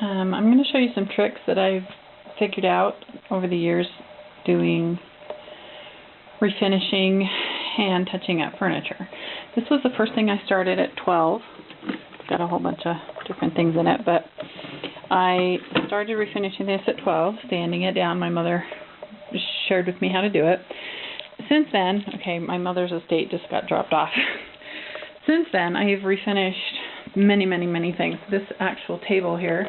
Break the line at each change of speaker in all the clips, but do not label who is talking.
I'm going to show you some tricks that I've figured out over the years doing refinishing and touching up furniture. This was the first thing I started at 12. It's got a whole bunch of different things in it, but I started refinishing this at 12, sanding it down. My mother shared with me how to do it. Since then, okay, my mother's estate just got dropped off. Since then, I have refinished many things. This actual table here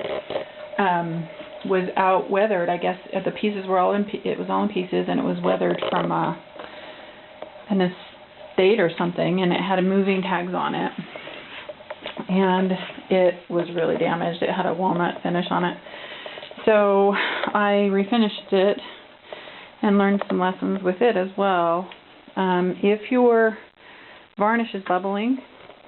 was out weathered. I guess the pieces were all in. It was all in pieces, and it was weathered from an estate or something, and it had moving tags on it, and it was really damaged. It had a walnut finish on it. So I refinished it and learned some lessons with it as well. If your varnish is bubbling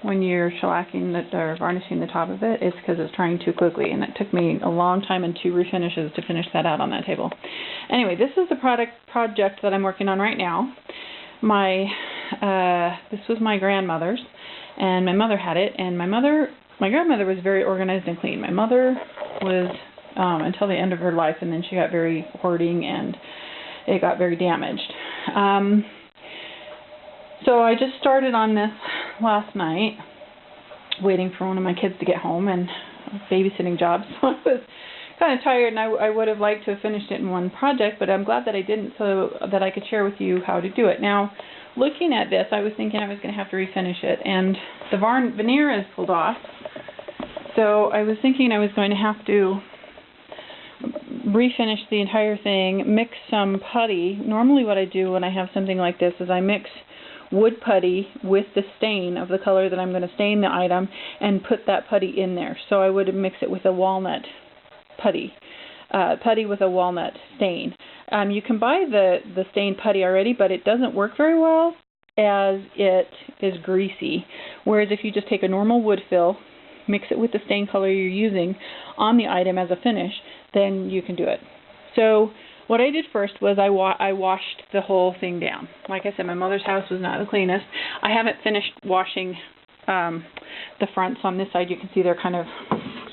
when you're shellacking or varnishing the top of it, it's because it's trying too quickly, and it took me a long time and 2 refinishes to finish that out on that table. Anyway, this is the project that I'm working on right now. This was my grandmother's, and my mother had it, and my grandmother was very organized and clean. My mother was until the end of her life, and then she got very hoarding, and it got very damaged. So I just started on this last night, waiting for one of my kids to get home and babysitting jobs. So I was kind of tired, and I would have liked to have finished it in one project, but I'm glad that I didn't, so that I could share with you how to do it. Now, looking at this, I was thinking I was going to have to refinish it, and the veneer is pulled off, so I was thinking I was going to have to refinish the entire thing, mix some putty. Normally what I do when I have something like this is I mix wood putty with the stain of the color that I'm going to stain the item and put that putty in there. So I would mix it with a walnut putty, putty with a walnut stain. You can buy the stained putty already, but it doesn't work very well as it is greasy. Whereas if you just take a normal wood fill, mix it with the stain color you're using on the item as a finish, then you can do it. So what I did first was I washed the whole thing down. Like I said, my mother's house was not the cleanest. I haven't finished washing the fronts on this side. You can see they're kind of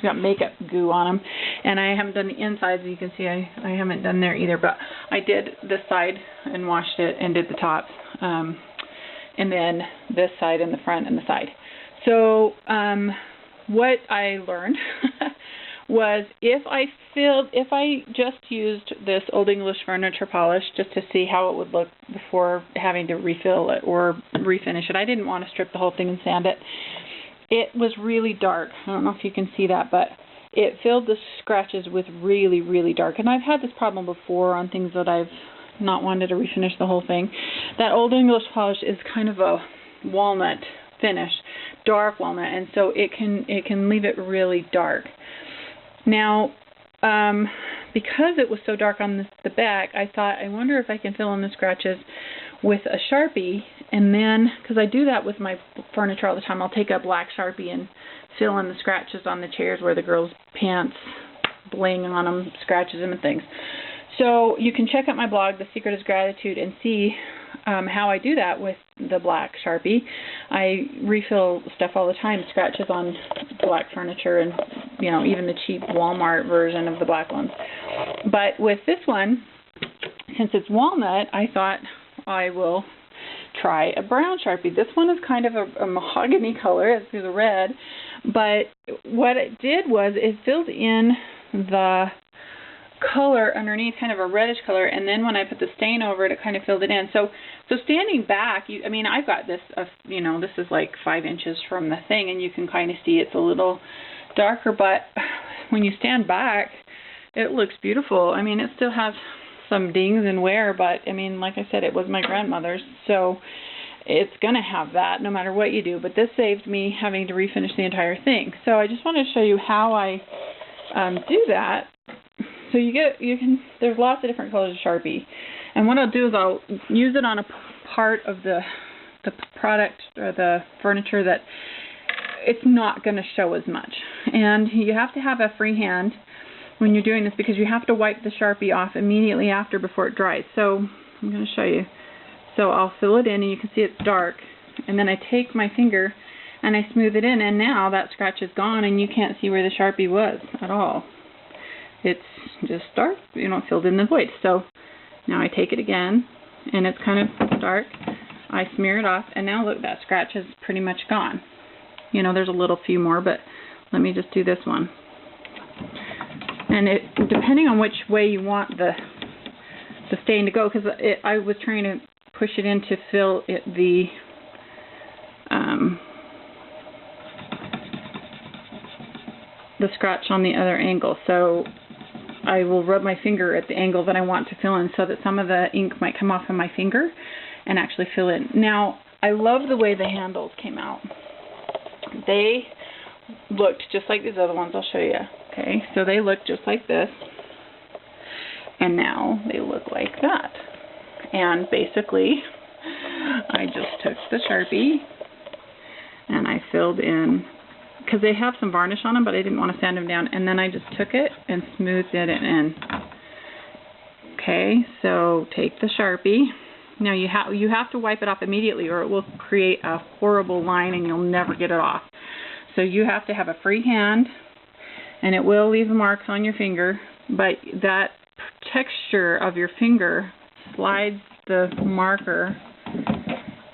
got makeup goo on them, and I haven't done the insides. You can see I haven't done there either, but I did this side and washed it and did the tops, and then this side and the front and the side. So what I learned was if I just used this Old English furniture polish just to see how it would look before having to refill it or refinish it. I didn't want to strip the whole thing and sand it. It was really dark. I don't know if you can see that, but it filled the scratches with really dark. And I've had this problem before on things that I've not wanted to refinish the whole thing. That Old English polish is kind of a walnut finish, dark walnut, and so it can leave it really dark. Now, because it was so dark on the back, I thought, I wonder if I can fill in the scratches with a Sharpie, and then, because I do that with my furniture all the time, I'll take a black Sharpie and fill in the scratches on the chairs where the girls' pants bling on them, scratches them and things. So you can check out my blog, The Secret is Gratitude, and see how I do that with the black Sharpie. I refill stuff all the time, scratches on black furniture, and even the cheap Walmart version of the black ones. But with this one, since it's walnut, I thought I will try a brown Sharpie. This one is kind of a mahogany color, it's a red, but what it did was it filled in the color underneath, kind of a reddish color, and then when I put the stain over it, it kind of filled it in. So standing back, I've got this, this is like 5 inches from the thing, and you can kind of see it's a little darker, but when you stand back, it looks beautiful. It still has some dings and wear, but like I said, it was my grandmother's, so it's going to have that no matter what you do. But this saved me having to refinish the entire thing. So I just wanted to show you how I do that. So there's lots of different colors of Sharpie, and what I'll do is I'll use it on a part of the product or the furniture that it's not going to show as much. And you have to have a free hand when you're doing this, because you have to wipe the Sharpie off immediately after before it dries. So I'm going to show you. So I'll fill it in, and you can see it's dark, and then I take my finger and I smooth it in, and now that scratch is gone and you can't see where the Sharpie was at all. it's just dark, filled in the void. So now I take it again, and it's kind of dark. I smear it off, and now look, that scratch is pretty much gone. There's a little few more, but let me just do this one. And depending on which way you want the stain to go, because I was trying to push it in to fill the scratch on the other angle. So I will rub my finger at the angle that I want to fill in so that some of the ink might come off of my finger and actually fill in. Now, I love the way the handles came out. They looked just like these other ones. I'll show you. Okay, so they look just like this, and now they look like that. And basically, I just took the Sharpie and I filled in, because they have some varnish on them, but I didn't want to sand them down, and then I just took it and smoothed it in. Okay, so take the Sharpie. Now you have to wipe it off immediately, or it will create a horrible line and you'll never get it off. So you have to have a free hand, and it will leave marks on your finger, but that texture of your finger slides the marker,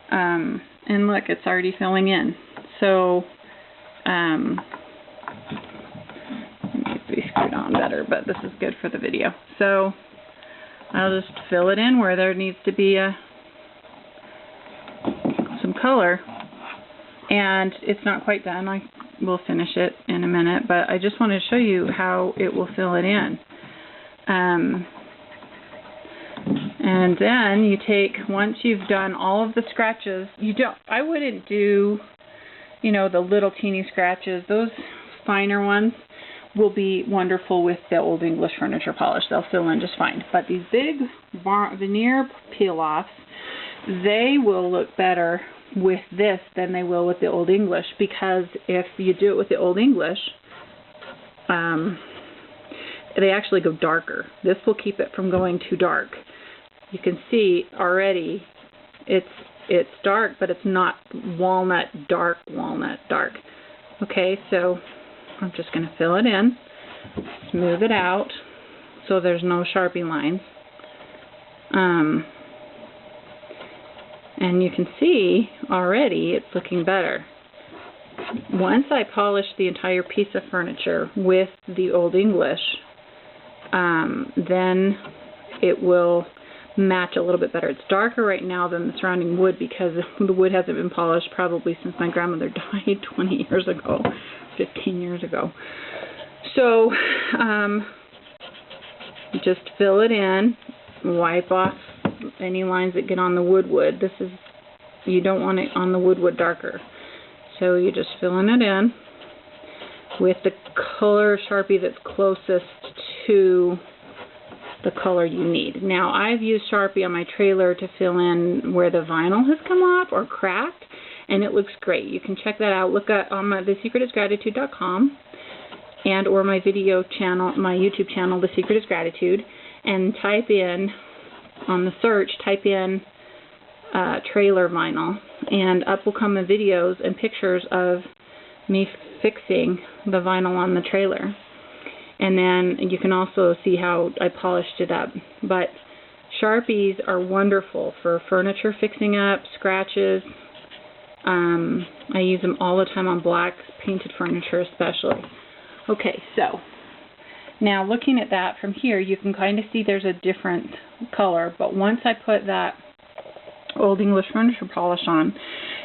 and look, it's already filling in. So let me be screwed on better, but this is good for the video. So I'll just fill it in where there needs to be some color, and it's not quite done. I will finish it in a minute, but I just want to show you how it will fill it in. And then you take, once you've done all of the scratches, I wouldn't do, the little teeny scratches. Those finer ones will be wonderful with the Old English furniture polish. They'll fill in just fine. But these big veneer peel-offs, they will look better with this than they will with the Old English, because if you do it with the Old English, they actually go darker. This will keep it from going too dark. You can see already it's dark, but it's not walnut dark. Okay, so I'm just going to fill it in, smooth it out so there's no Sharpie lines. And you can see already it's looking better. Once I polish the entire piece of furniture with the Old English, then it will match a little bit better. It's darker right now than the surrounding wood because the wood hasn't been polished probably since my grandmother died 20 years ago, 15 years ago. So just fill it in, wipe off any lines that get on the wood. You don't want it on the wood darker. So you're just filling it in with the color Sharpie that's closest to the color you need. Now, I've used Sharpie on my trailer to fill in where the vinyl has come off or cracked, and it looks great. You can check that out. Look at thesecretisgratitude.com and or my video channel, my YouTube channel, The Secret is Gratitude, and type in, on the search, type in trailer vinyl, and up will come the videos and pictures of me fixing the vinyl on the trailer. And then you can also see how I polished it up. But Sharpies are wonderful for furniture fixing up, scratches. I use them all the time on black painted furniture especially. Okay, so now looking at that from here, you can kind of see there's a different color. But once I put that Old English furniture polish on,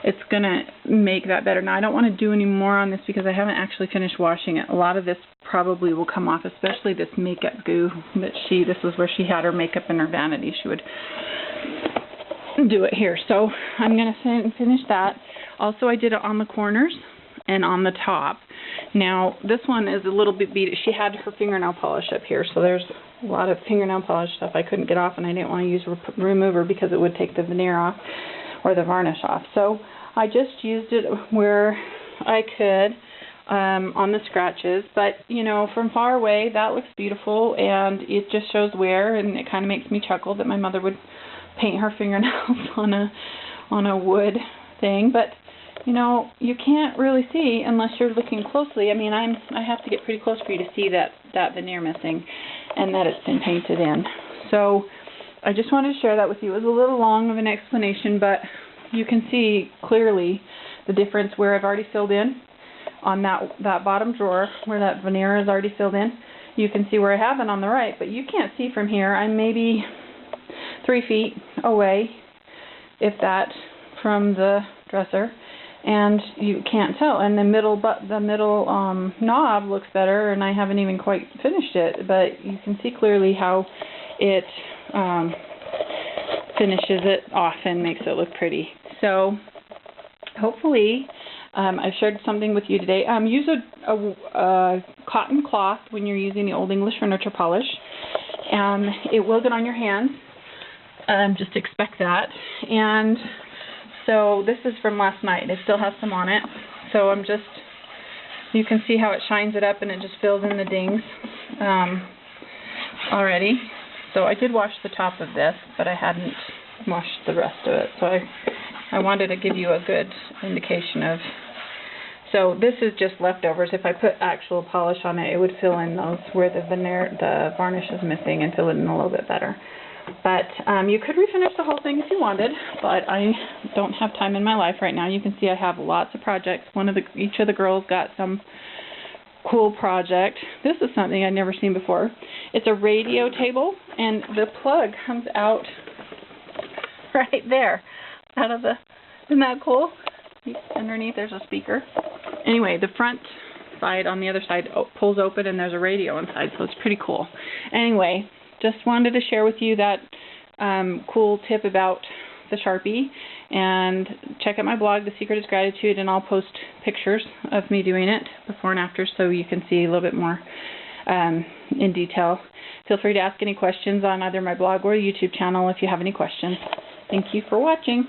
it's going to make that better. Now, I don't want to do any more on this because I haven't actually finished washing it. A lot of this probably will come off, especially this makeup goo that this was where she had her makeup in her vanity. She would do it here. So I'm going to finish that. Also, I did it on the corners and on the top. Now, this one is a little bit beat. She had her fingernail polish up here, so there's a lot of fingernail polish stuff I couldn't get off, and I didn't want to use a remover because it would take the veneer off or the varnish off. So I just used it where I could on the scratches, but from far away that looks beautiful, and it just shows wear, and it kind of makes me chuckle that my mother would paint her fingernails on a wood thing. But you know, you can't really see unless you're looking closely. I mean, I have to get pretty close for you to see that veneer missing and that it's been painted in. So I just wanted to share that with you. It was a little long of an explanation, but you can see clearly the difference where I've already filled in on that bottom drawer where that veneer is already filled in. You can see where I haven't on the right, but you can't see from here. I'm maybe 3 feet away, if that, from the dresser, and you can't tell. And the middle knob looks better, and I haven't even quite finished it, but you can see clearly how it finishes it off and makes it look pretty. So hopefully I've shared something with you today. Use a cotton cloth when you're using the Old English furniture polish. It will get on your hands. Just expect that. And so this is from last night. It still has some on it. So you can see how it shines it up and it just fills in the dings already. So I did wash the top of this, but I hadn't washed the rest of it. So I wanted to give you a good indication of. So this is just leftovers. If I put actual polish on it, it would fill in those where the varnish is missing and fill it in a little bit better. But you could refinish the whole thing if you wanted, but I don't have time in my life right now. You can see I have lots of projects. Each of the girls got some cool project. This is something I'd never seen before. It's a radio table, and the plug comes out right there. Isn't that cool? Underneath there's a speaker. Anyway, the front side on the other side pulls open and there's a radio inside, so it's pretty cool. Anyway, just wanted to share with you that cool tip about the Sharpie, and check out my blog, The Secret is Gratitude, and I'll post pictures of me doing it before and after so you can see a little bit more in detail. Feel free to ask any questions on either my blog or YouTube channel if you have any questions. Thank you for watching.